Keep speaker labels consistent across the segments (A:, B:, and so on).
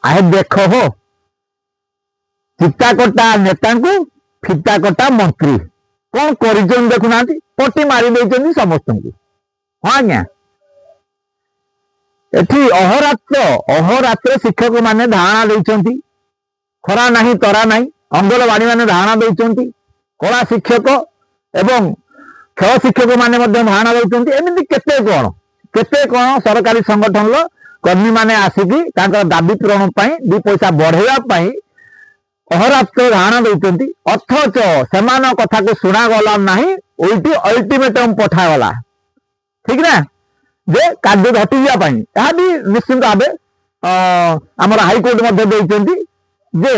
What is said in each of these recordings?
A: आए देख हो चिता कटा नेता को फिता कटा मंत्री कौन कर देखुना पटी मारी दे समस्त को। हाँ आज्ञा एठी अहोरात्र शिक्षक माने धारणा देइचंती खरा नहीं तरा नहीं अंगनवाड़ी माने धारणा देइचंती कला शिक्षक एवं खेल शिक्षक माने मध्य धारणा देइचंती एमिति केते कोन सरकारी संगठन लो कर्मी माने आसिकी तांकर दाबी पूरण पई दु पैसा बढ़ेया पई अहोरात्र धारणा देइचंती अथच समान कथा को सुना गला नहीं उल्टी अल्टीमेटम पठा गला ठीक ना जे कार्य घटी जा भी निश्चिंत भावे आमर हाईकोर्ट मध्य देइचंती जे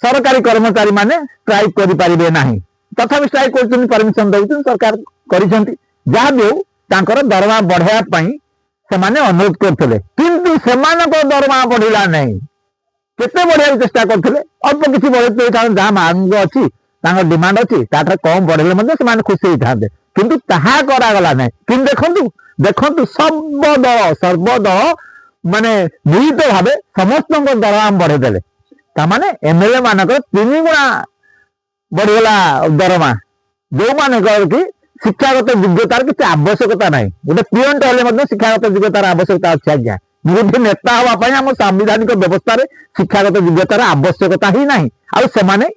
A: सरकारी कर्मचारी माने स्ट्राइक करि परिबे नाही तथापि स्ट्राइक करछन परमिशन दउछन सरकार करिसंती जहा भी तांकर दरमा बढ़ाया पई से माने अनुरोध करथिले किंतु सेमानक दरमा बढ़िला नाही केते बढ़िया चेष्टा करथिले अल्प किछि बढ़े जहा मांग अछि तांकर डिमांड अछि ताठा कम बढ़ले मध्ये से माने खुशी होइथांते किंतु ताहा करा गला नाही किंतु देखंतु देखंतु सर्वदल माने मिलित भावे समस्त दरमा बढ़े देले ता माने एमएलए मानक 3 गुणा बढ़ीगला दरमा जो मान कि शिक्षागत योग्यतार किसी आवश्यकता ना गोटे पीएनटे हेल्ले शिक्षागत योग्यतार आवश्यकता अच्छी आज्ञा गोटे नेता हाँपाई आम सांविधानिक व्यवस्था शिक्षागत योग्यतार आवश्यकता ही ना आने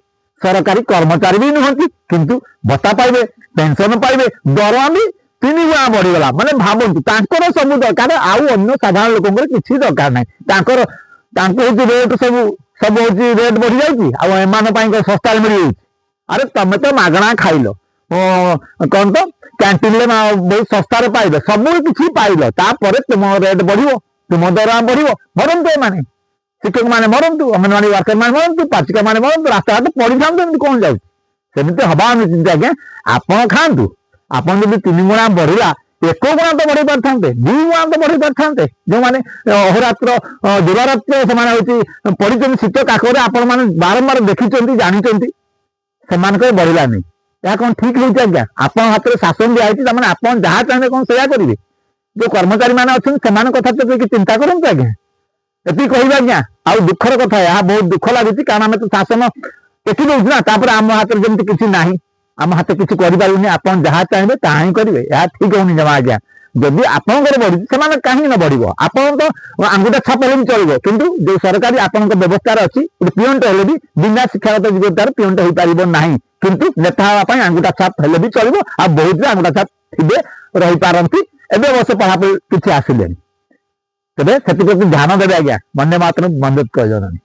A: सरकारी कर्मचारी भी नुहति किंतु भत्ता पाइबे पेंशन पाइबे दरमा भी 3 गुणा बढ़ीगला माने भावतु तांकर सब दरकार आउ अन्य साधारण लोक किसी दरकार ना रेट सब हूँ रेट बढ़ी जाए एमान सस्ता मिल जाए अरे तमें तो मागणा खाइल कौन तो कैंटीन में बहुत सस्तार पाइल सब किसी पाइल तापर तुम रेट बढ़ो तुम दरमा बढ़ो मरतु एम शिक्षक मैंने मरतु अंगनवाड़ी वर्कर मैंने मरतु पाचिका मैंने मरतु रास्ता घाट पड़ी था कौन जाती हवा अनुचित आज्ञा आप खातु आपन जब 3 गुणा बढ़ला 1 गुणा तो बढ़ी पारे 2 गुणा तो बढ़ी पारे जो मैंने अहोरात्र दिवारात्र से पढ़ी शीत काकरे आपण मैंने बारंबार देखी जानी से बढ़ला नहीं यह कौन ठीक होती आज्ञा आप हाथ में शासन दिखाई आप जहाँ चाहे कौन सैया करेंगे जो कर्मचारी मैंने अच्छे कथा तो चिंता करूँ आज्ञा ये कह आज्ञा आउ दुखर कथा यह बहुत दुख लगुच कारण आम तो शासन टेकी दूसरा आम हाथ में जमी किसी ना आम हाथ किसी करें आप जहाँ चाहिए ताहा ही करेंगे यह ठीक होनी जमा आज्ञा जदि आपंकर बढ़ी से कहीं न बढ़ो आप तो आंगुठा छाप हेल्ले भी चलो किंतु जो सरकारी आपन व्यवस्था अच्छी गोटे पीएनटे हेल्ले भी बिना शिक्षागत योग्यतार पीएनटे हो पार ना किंतु नेता हाँपाई आंगुठा छाप हेल्ले भी चलो आ बहुत आंगुठा छाप थे रही पारती एवं अवश्य पढ़ापढ़ी किसी आसिले तेज से ध्यान देवे आज्ञा वंदे मातरम वंदे जननी।